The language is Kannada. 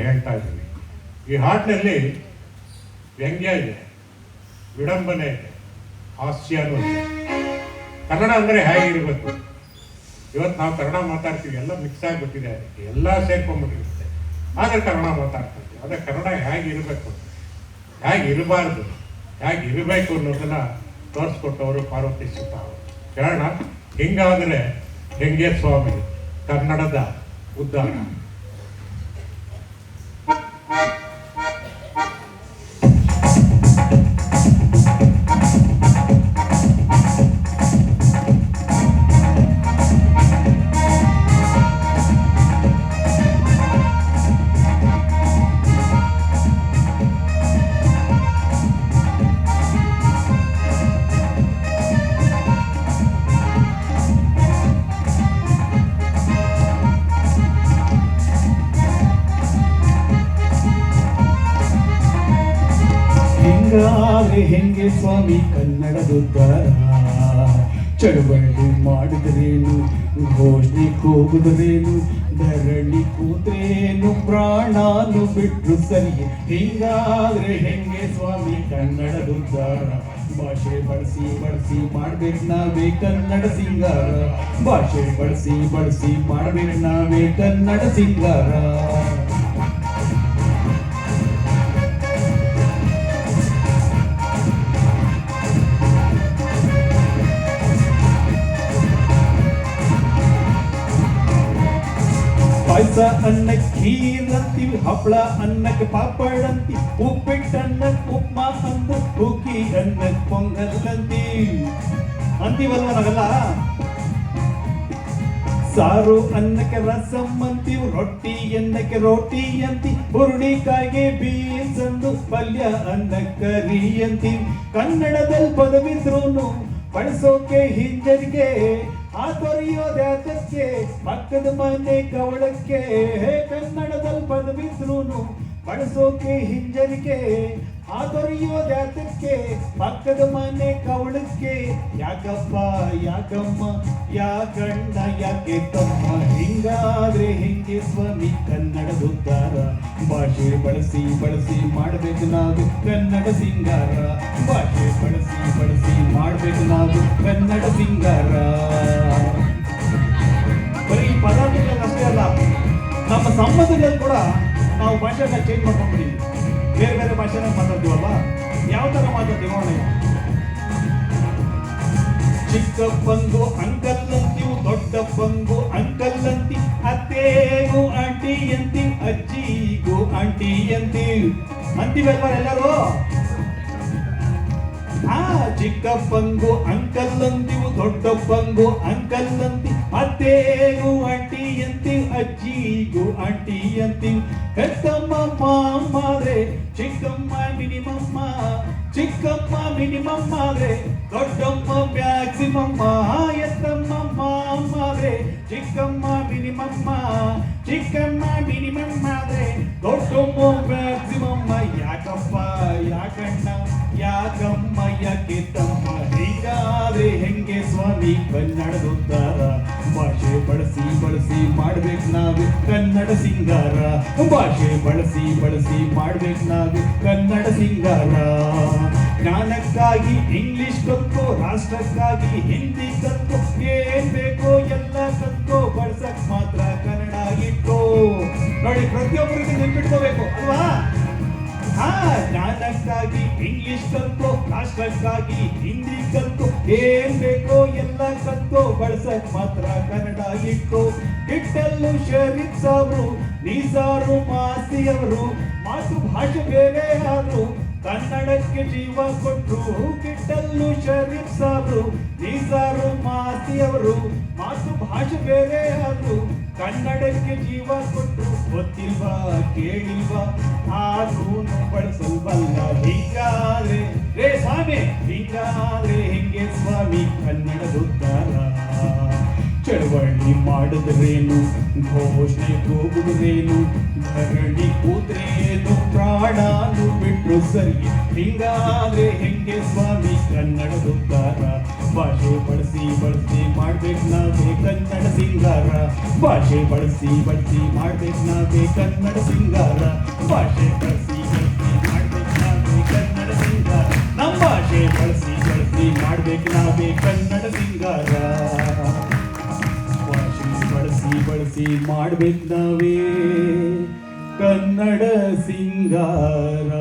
ಹೇಳ್ತಾ ಇದ್ದೀವಿ. ಈ ಹಾಡಿನಲ್ಲಿ ವ್ಯಂಗ್ಯ ಇದೆ, ವಿಡಂಬನೆ ಇದೆ, ಹಾಸ್ಯನೂ ಇದೆ. ಕನ್ನಡ ಅಂದರೆ ಹೇಗಿರಬೇಕು? ಇವತ್ತು ನಾವು ಕನ್ನಡ ಮಾತಾಡ್ತೀವಿ, ಎಲ್ಲ ಮಿಕ್ಸ್ ಆಗಿಬಿಟ್ಟಿದೆ, ಅದಕ್ಕೆ ಎಲ್ಲ ಸೇರ್ಕೊಂಡ್ಬಿಟ್ಟಿರುತ್ತೆ. ಆದರೆ ಕನ್ನಡ ಮಾತಾಡ್ತೀವಿ, ಆದರೆ ಕನ್ನಡ ಹೇಗಿರಬೇಕು, ಹೇಗಿರಬಾರ್ದು, ಹೇಗಿರಬೇಕು ಅನ್ನೋದನ್ನು ತೋರಿಸ್ಕೊಟ್ಟವರು ಪಾರ್ವತಿ ಸುತ್ತ ಅವರು. ಕಾರಣ ಹಿಂಗಾದರೆ ಹೆಂಗೆ ಸ್ವಾಮಿ ಕನ್ನಡದ ಉದ್ಧಾರ. ಹಿಂಗಾದ್ರೆ ಹೆಂಗೆ ಸ್ವಾಮಿ ಕನ್ನಡದುದ್ಧಾರ? ಚಳವಳಿ ಮಾಡಿದ್ರೇನು, ಘೋಷಣೆ ಕೂಗುದ್ರೇನು, ಧರಣಿ ಕೂತ್ರೇನು, ಪ್ರಾಣಾನು ಬಿಟ್ರು ಸರಿ. ಹಿಂಗಾದ್ರೆ ಹೆಂಗೆ ಸ್ವಾಮಿ ಕನ್ನಡದುದ್ಧಾರ? ಭಾಷೆ ಬಳಸಿ ಬಳಸಿ ಮಾಡ್ಬೇಕು ನಾವೇ ಕನ್ನಡ ಸಿಂಗಾರ. ಭಾಷೆ ಬಳಸಿ ಬಳಸಿ ಮಾಡ್ಬೇಕು ನಾವೇ ಕನ್ನಡ ಸಿಂಗಾರ. ಪಾಯಸ ಅನ್ನಕ್ಕೆ ಖೀರ್ ಅಂತೀವಿ, ಹಪ್ಪಳ ಅನ್ನಕ್ಕೆ ಪಾಪಡ್ ಅಂತೀವಿ, ಉಪ್ಪಿಟ್ಟು ಅನ್ನಕ್ಕೆ ಉಪ್ಮಾ ಅಂದು, ಹುಕ್ಕಿ ಅನ್ನಕ್ಕೆ ಪೊಂಗಲ್ ಅಂತೀವಲ್ವ ನಾವೆಲ್ಲ. ಸಾರು ಅನ್ನಕ್ಕೆ ರಸಂ ಅಂತೀವಿ, ರೊಟ್ಟಿ ಅನ್ನಕ್ಕೆ ರೋಟಿ ಅಂತೀವಿ, ಹುರುಳಿಕಾಯಿಗೆ ಬೀನ್ಸ್ ಅಂದು, ಪಲ್ಯ ಅನ್ನಕ್ಕೆ ಕರಿ ಅಂತೀವಿ. ಕನ್ನಡದಲ್ಲಿ ಪದವಿದ್ರೂನು ಬಳಸೋಕೆ ಹಿಂಜರಿಗೆ, ಆ ತೊರೆಯೋದ್ಯಾತಕ್ಕೆ ಪಕ್ಕದ ಮನೆ ಕವಳಕ್ಕೆ. ಕನ್ನಡದಲ್ಲಿ ಪದವಿದ್ರೂನು ಬಳಸೋಕೆ ಹಿಂಜರಿಕೆ, ಆ ತೊರೆಯೋದ್ಯಾತಕ್ಕೆ ಪಕ್ಕದ ಮನೆ ಕವಳಕ್ಕೆ. ಯಾಕಪ್ಪ ಯಾಕಮ್ಮ ಯಾಕಣ್ಣ ಯಾಕೆ ತಮ್ಮ? ಹಿಂಗಾದ್ರೆ ಹೆಂಗೆ ಸ್ವಾಮಿ ಕನ್ನಡದುದ್ಧಾರ? ಭಾಷೆ ಬಳಸಿ ಬಳಸಿ ಮಾಡ್ಬೇಕು ನಾವು ಕನ್ನಡ ಸಿಂಗಾರ. ಭಾಷೆ ಬಳಸಿ ಬಳಸಿ ಮಾಡ್ಬೇಕು ನಾವು ಕನ್ನಡ ಸಿಂಗಾರ. ಬರೀ ಪದಾರ್ಥಗಳು ಅಷ್ಟೇ ಅಲ್ಲ, ನಮ್ಮ ಸಂಬಂಧಗಳಲ್ಲಿ ಕೂಡ ನಾವು ಭಾಷೆನ ಚೇಂಜ್ ಮಾಡ್ಕೊಂಡ್ಬಿಟ್ಟಿದ್ವಿ. ಬೇರೆ ಬೇರೆ ಭಾಷೆನ ಮಾತಾಡ್ತೀವಲ್ವಾ? ಯಾವ ತರ ಮಾತಾಡ್ತೀವಿ ನೋಡೋಣ. ಚಿಕ್ಕಪ್ಪಂಗು ಅಂಕಲ್ ಅಂತೀವಿ, ದೊಡ್ಡಪ್ಪಂಗು ಅಂಕಲ್ ಅಂತೀವಿ, ಅತ್ತೆಗೂ ಆಂಟಿ ಅಂತೀವಿ, ಅಜ್ಜಿಗೂ ಆಂಟಿ ಅಂತೀವಿ ಅಂತೀವಲ್ವಾ ಎಲ್ಲರೂ? ಚಿಕ್ಕಪ್ಪಂಗು ಅಂಕಲ್ ಅಂತೀವಿ, ದೊಡ್ಡಪ್ಪಂಗು ಅಂಕಲ್ ಅಂತೀವಿ, ಅತ್ತೆಗೂ ಆಂಟಿ ಅಂತೀವಿ, ಅಜ್ಜಿಗೂ ಆಂಟಿ ಅಂತೀವಿ. ಕತ್ತಮ್ಮ ಮಾಮಾದ್ರೆ ಚಿಕ್ಕಮ್ಮ ಮಿನಿಮಮ್ಮ, ಚಿಕ್ಕಮ್ಮ ಮಿನಿಮಮ್ಮ ಆದ್ರೆ ದೊಡ್ಡಮ್ಮ ಮ್ಯಾಕ್ಸಿಮಮ್ಮ. ಎತ್ತಮ್ಮ ಮಾಮಾದ್ರೆ ಚಿಕ್ಕಮ್ಮ ಮಿನಿಮಮ್ಮ, ಚಿಕ್ಕಮ್ಮ ಮಿನಿಮಮ್ಮ ಆದ್ರೆ ದೊಡ್ಡಮ್ಮ ಮ್ಯಾಕ್ಸಿಮಮ್ಮ. ಯಾಕಪ್ಪ ಯಾಕಣ್ಣ ಯಾಕಮ್ಮ ಯಾಕೆ ತಮ್ಮ? ಹೀಗಾದ್ರೆ ಹೆಂಗೆ ಸ್ವಾಮಿ ಕನ್ನಡದುದ್ಧಾರ? ಭಾಷೆ ಬಳಸಿ ಬಳಸಿ ಮಾಡ್ಬೇಕು ನಾವೇ ಕನ್ನಡ ಸಿಂಗಾರ. ಭಾಷೆ ಬಳಸಿ ಬಳಸಿ ಮಾಡ್ಬೇಕು ನಾವೇ ಕನ್ನಡ ಸಿಂಗಾರ. ಜ್ಞಾನಕ್ಕಾಗಿ ಇಂಗ್ಲಿಷ್ ಕಲ್ಕೋ, ರಾಷ್ಟ್ರಕ್ಕಾಗಿ ಹಿಂದಿ ಕಲ್ಕೋ, ಏನ್ ಬೇಕೋ ಎಲ್ಲ ಕಲ್ಕೋ, ಬಳಸಕ್ ಮಾತ್ರ ಕನ್ನಡ ಇಟ್ಕೋ. ನೋಡಿ, ಪ್ರತಿಯೊಬ್ಬರಿಗೂ ನೆನ್ಪಿಟ್ಕೋಬೇಕು ಅಲ್ವಾ? ಜ್ಞಾನಕ್ಕಾಗಿ ಇಂಗ್ಲಿಷ್ ಕಲ್ಕೋ, ರಾಷ್ಟ್ರಕ್ಕಾಗಿ ಹಿಂದಿ ಕಲ್ಕೋ, ಏನ್ ಬೇಕೋ ಎಲ್ಲ ಕಲ್ಕೋ, ಬಳಸಕ್ ಮಾತ್ರ ಕನ್ನಡ ಇಟ್ಕೋ. ಕಿಟ್ಟಲ್ಲು ಶರೀಫ್ ಸಾಬ್ರು, ನಿಸಾರು ಮಾಸ್ತಿಯವರು ಮಾತು ಭಾಷೆ ಬೇರೆ ಆದ್ರು ಕನ್ನಡಕ್ಕೆ ಜೀವ ಕೊಟ್ರು. ಕಿಟ್ಟಲ್ಲು ಶರೀಫ್ ಸಾಬ್ರು, ನಿಸಾರು ಮಾಸ್ತಿಯವರು ಮಾತು ಭಾಷೆ ಬೇರೆ ಆದ್ರು ಕನ್ನಡಕ್ಕೆ ಜೀವ ಕೊಟ್ರು. ಗೊತ್ತಿಲ್ವಾ ಕೇಳಿಲ್ವಾ ಆದ್ರೂ ಬಳಸಲ್ವಲ್ಲ. ಹಿಂಗಾದ್ರೆ ರೇ ಸ್ವಾಮಿ, ಹಿಂಗಾದ್ರೆ ಹೆಂಗೆ ಸ್ವಾಮಿ ಕನ್ನಡದುದ್ಧಾರ? ಚಳವಳಿ ಮಾಡಿದ್ರೇನು, ಘೋಷಣೆ ಕೂಗುದ್ರೇನು, ಧರಣಿ ಕೂತ್ರೇನು, ಪ್ರಾಣ ಹಣನು ಬಿಟ್ರು ಸರಿ ಹಿಂಗಾದ್ರೆ ಹೆಂಗೆ ಸ್ವಾಮಿ ಕನ್ನಡದ ಉದ್ಧಾರ ಭಾಷೆ ಬಳಸಿ ಮಾಡ್ಬೇಕು ನಾವೇ ಕನ್ನಡ ಸಿಂಗಾರ ಭಾಷೆ ಬಳಸಿ ಮಾಡ್ಬೇಕು ನಾವೇ ಕನ್ನಡ ಸಿಂಗಾರ ಭಾಷೆ ಬಳಸಿ ಮಾಡ್ಬೇಕು ನಾವೇ ಕನ್ನಡ ಸಿಂಗಾರ ನಮ್ಮ ಭಾಷೆ ಬಳಸಿ ಮಾಡ್ಬೇಕು ನಾವೇ ಕನ್ನಡ ಸಿಂಗಾರ ಭಾಷೆ ಬಳಸಿ ಮಾಡ್ಬೇಕು ನಾವೇ ಕನ್ನಡ ಸಿಂಗಾರ